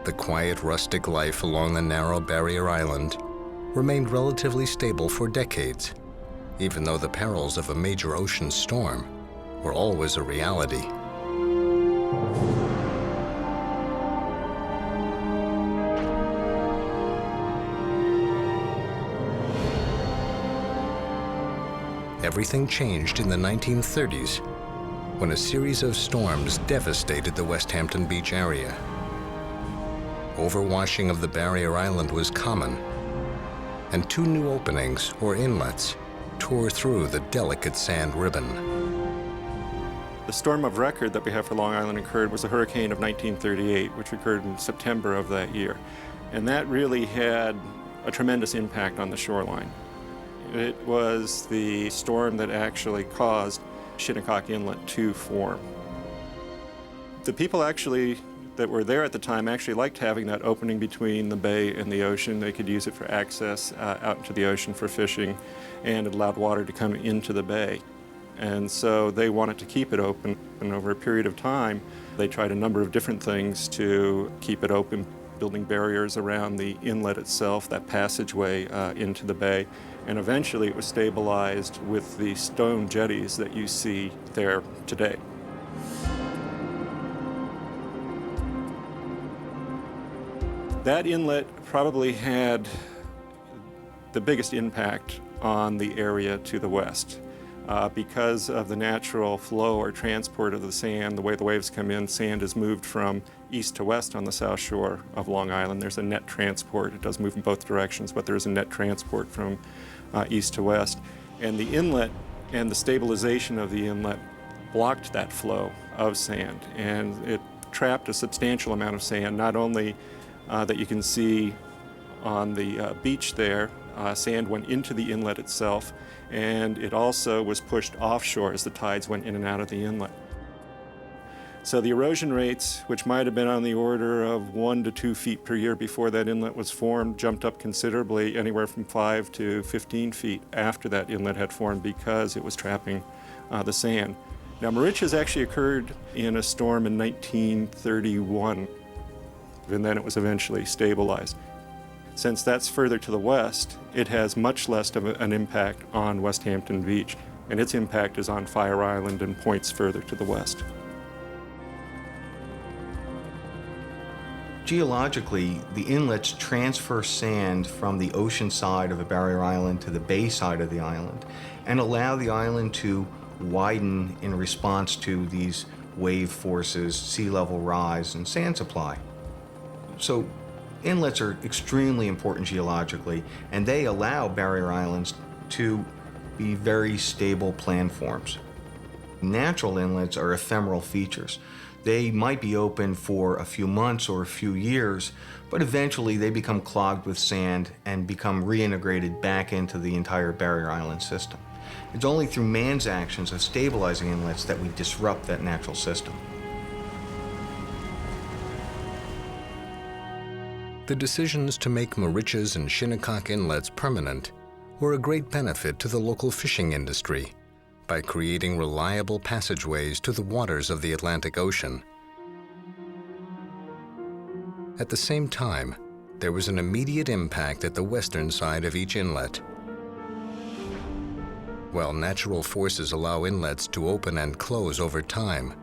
the quiet, rustic life along the narrow barrier island remained relatively stable for decades, even though the perils of a major ocean storm were always a reality. Everything changed in the 1930s when a series of storms devastated the West Hampton Beach area. Overwashing of the barrier island was common, and two new openings, or inlets, tore through the delicate sand ribbon. The storm of record that we have for Long Island occurred was the hurricane of 1938, which occurred in September of that year. And that really had a tremendous impact on the shoreline. It was the storm that actually caused Shinnecock Inlet to form. The people that were there at the time actually liked having that opening between the bay and the ocean. They could use it for access out into the ocean for fishing, and it allowed water to come into the bay. And so they wanted to keep it open, and over a period of time, they tried a number of different things to keep it open, building barriers around the inlet itself, that passageway into the bay, and eventually it was stabilized with the stone jetties that you see there today. That inlet probably had the biggest impact on the area to the west. Because of the natural flow or transport of the sand, the way the waves come in, sand is moved from east to west on the south shore of Long Island. There's a net transport. It does move in both directions, but there's a net transport from east to west. And the inlet and the stabilization of the inlet blocked that flow of sand, and it trapped a substantial amount of sand, not only that you can see on the beach there. Sand went into the inlet itself, and it also was pushed offshore as the tides went in and out of the inlet. So the erosion rates, which might have been on the order of 1 to 2 feet per year before that inlet was formed, jumped up considerably, anywhere from 5 to 15 feet after that inlet had formed, because it was trapping the sand. Now, Moriches actually occurred in a storm in 1931, and then it was eventually stabilized. Since that's further to the west, it has much less of an impact on West Hampton Beach, and its impact is on Fire Island and points further to the west. Geologically, the inlets transfer sand from the ocean side of a barrier island to the bay side of the island and allow the island to widen in response to these wave forces, sea level rise, and sand supply. So inlets are extremely important geologically, and they allow barrier islands to be very stable planforms. Natural inlets are ephemeral features. They might be open for a few months or a few years, but eventually they become clogged with sand and become reintegrated back into the entire barrier island system. It's only through man's actions of stabilizing inlets that we disrupt that natural system. The decisions to make Moriches and Shinnecock inlets permanent were a great benefit to the local fishing industry by creating reliable passageways to the waters of the Atlantic Ocean. At the same time, there was an immediate impact at the western side of each inlet. While natural forces allow inlets to open and close over time,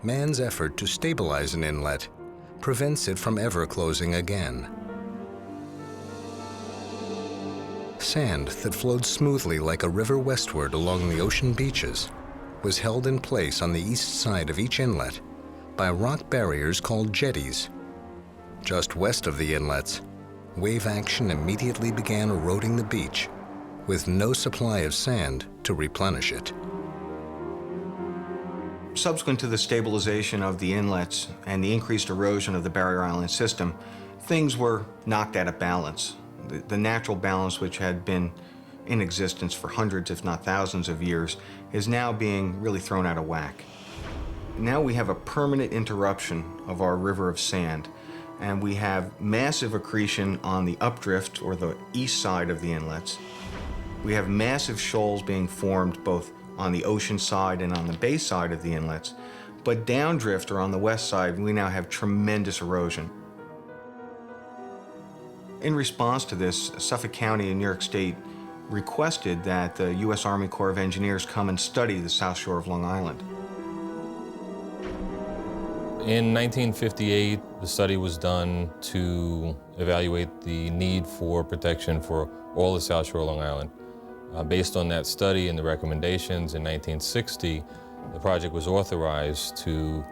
man's effort to stabilize an inlet prevents it from ever closing again. Sand that flowed smoothly like a river westward along the ocean beaches was held in place on the east side of each inlet by rock barriers called jetties. Just west of the inlets, wave action immediately began eroding the beach, with no supply of sand to replenish it. Subsequent to the stabilization of the inlets and the increased erosion of the barrier island system, things were knocked out of balance. The natural balance, which had been in existence for hundreds, if not thousands of years, is now being really thrown out of whack. Now we have a permanent interruption of our river of sand, and we have massive accretion on the updrift, or the east side of the inlets. We have massive shoals being formed both on the ocean side and on the bay side of the inlets, but downdrift, or on the west side, we now have tremendous erosion. In response to this, Suffolk County and New York State requested that the U.S. Army Corps of Engineers come and study the South Shore of Long Island. In 1958, the study was done to evaluate the need for protection for all the South Shore of Long Island. Based on that study and the recommendations in 1960, the project was authorized to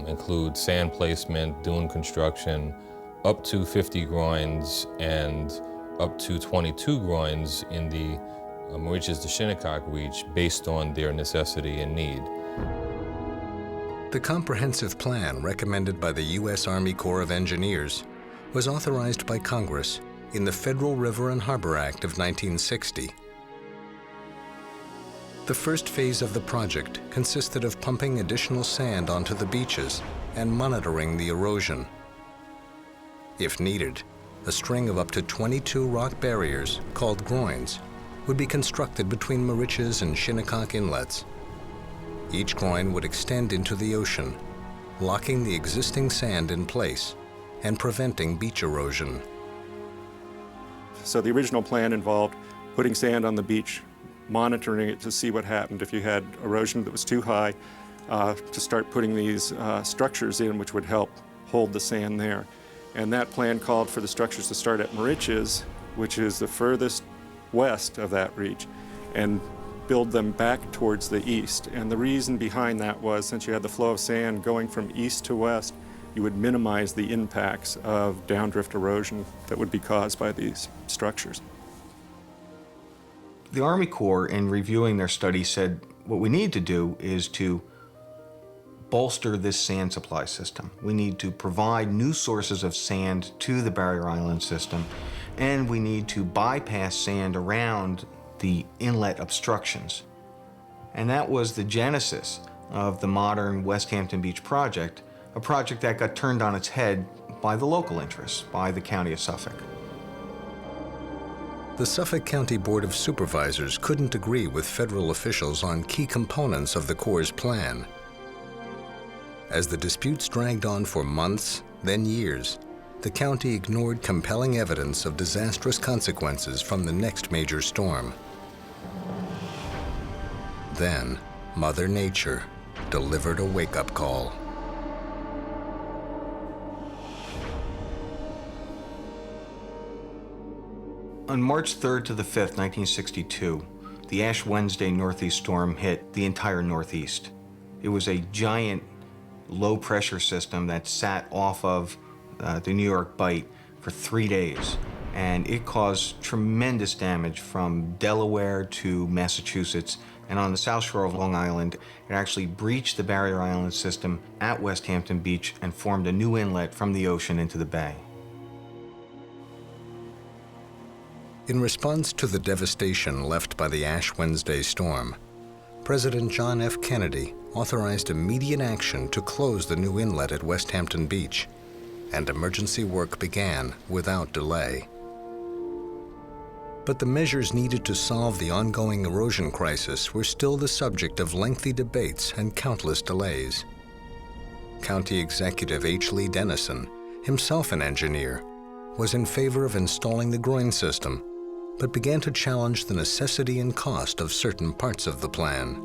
include sand placement, dune construction, up to 50 groins and up to 22 groins in the Moriches to Shinnecock Reach based on their necessity and need. The comprehensive plan recommended by the U.S. Army Corps of Engineers was authorized by Congress in the Federal River and Harbor Act of 1960. The first phase of the project consisted of pumping additional sand onto the beaches and monitoring the erosion. If needed, a string of up to 22 rock barriers, called groins, would be constructed between Moriches and Shinnecock inlets. Each groin would extend into the ocean, locking the existing sand in place and preventing beach erosion. So the original plan involved putting sand on the beach, monitoring it to see what happened if you had erosion that was too high, to start putting these structures in which would help hold the sand there. And that plan called for the structures to start at Moriches, which is the furthest west of that reach, and build them back towards the east. And the reason behind that was, since you had the flow of sand going from east to west, you would minimize the impacts of downdrift erosion that would be caused by these structures. The Army Corps, in reviewing their study, said what we need to do is to bolster this sand supply system. We need to provide new sources of sand to the Barrier Island system, and we need to bypass sand around the inlet obstructions. And that was the genesis of the modern West Hampton Beach project, a project that got turned on its head by the local interests, by the County of Suffolk. The Suffolk County Board of Supervisors couldn't agree with federal officials on key components of the Corps' plan. As the disputes dragged on for months, then years, the county ignored compelling evidence of disastrous consequences from the next major storm. Then, Mother Nature delivered a wake-up call. On March 3rd to the 5th, 1962, the Ash Wednesday northeast storm hit the entire Northeast. It was a giant low-pressure system that sat off of the New York Bight for 3 days, and it caused tremendous damage from Delaware to Massachusetts, and on the South Shore of Long Island, it actually breached the Barrier Island system at West Hampton Beach and formed a new inlet from the ocean into the bay. In response to the devastation left by the Ash Wednesday storm, President John F. Kennedy authorized immediate action to close the new inlet at West Hampton Beach, and emergency work began without delay. But the measures needed to solve the ongoing erosion crisis were still the subject of lengthy debates and countless delays. County Executive H. Lee Dennison, himself an engineer, was in favor of installing the groin system, but began to challenge the necessity and cost of certain parts of the plan.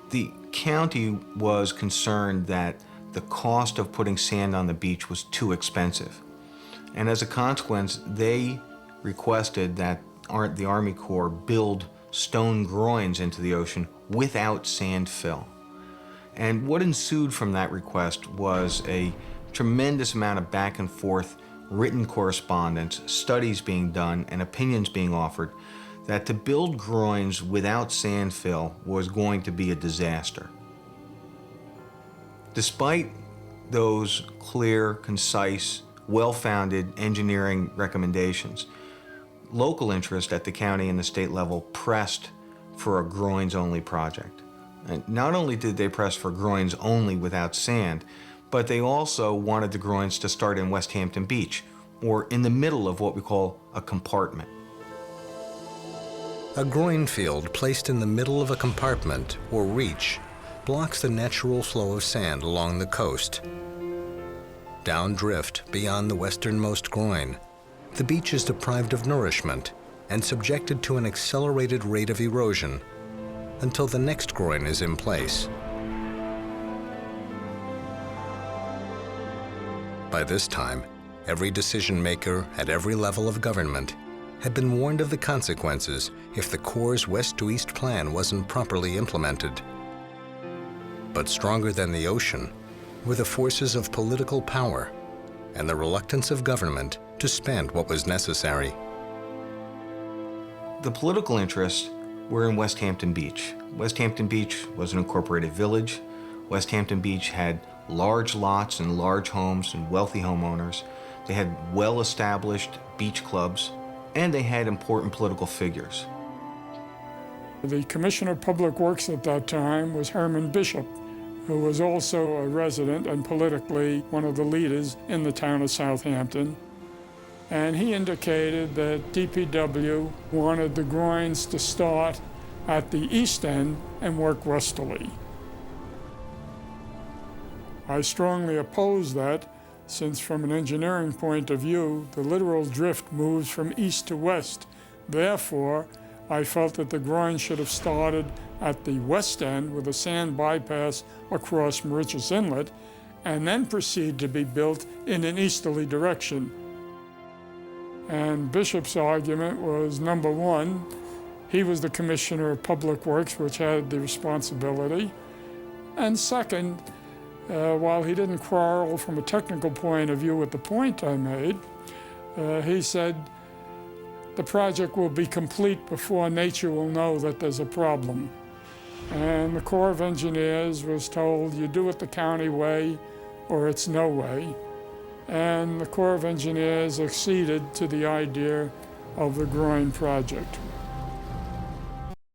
The county was concerned that the cost of putting sand on the beach was too expensive. And as a consequence, they requested that the Army Corps build stone groins into the ocean without sand fill. And what ensued from that request was a tremendous amount of back and forth written correspondence, studies being done, and opinions being offered that to build groins without sand fill was going to be a disaster. Despite those clear, concise, well-founded engineering recommendations, local interest at the county and the state level pressed for a groins-only project. And not only did they press for groins only without sand, but they also wanted the groins to start in West Hampton Beach, or in the middle of what we call a compartment. A groin field placed in the middle of a compartment, or reach, blocks the natural flow of sand along the coast. Downdrift beyond the westernmost groin, the beach is deprived of nourishment and subjected to an accelerated rate of erosion until the next groin is in place. By this time, every decision maker at every level of government had been warned of the consequences if the Corps' west to east plan wasn't properly implemented. But stronger than the ocean were the forces of political power and the reluctance of government to spend what was necessary. The political interests were in West Hampton Beach. West Hampton Beach was an incorporated village. West Hampton Beach had large lots and large homes and wealthy homeowners. They had well-established beach clubs, and they had important political figures. The Commissioner of Public Works at that time was Herman Bishop, who was also a resident and politically one of the leaders in the town of Southampton. And he indicated that DPW wanted the groins to start at the east end and work westerly. I strongly oppose that, since from an engineering point of view, the littoral drift moves from east to west. Therefore, I felt that the groin should have started at the west end with a sand bypass across Mauritius Inlet, and then proceed to be built in an easterly direction. And Bishop's argument was, number one, he was the Commissioner of Public Works, which had the responsibility. And second, while he didn't quarrel from a technical point of view with the point I made, he said, the project will be complete before nature will know that there's a problem. And the Corps of Engineers was told, you do it the county way or it's no way. And the Corps of Engineers acceded to the idea of the groin project.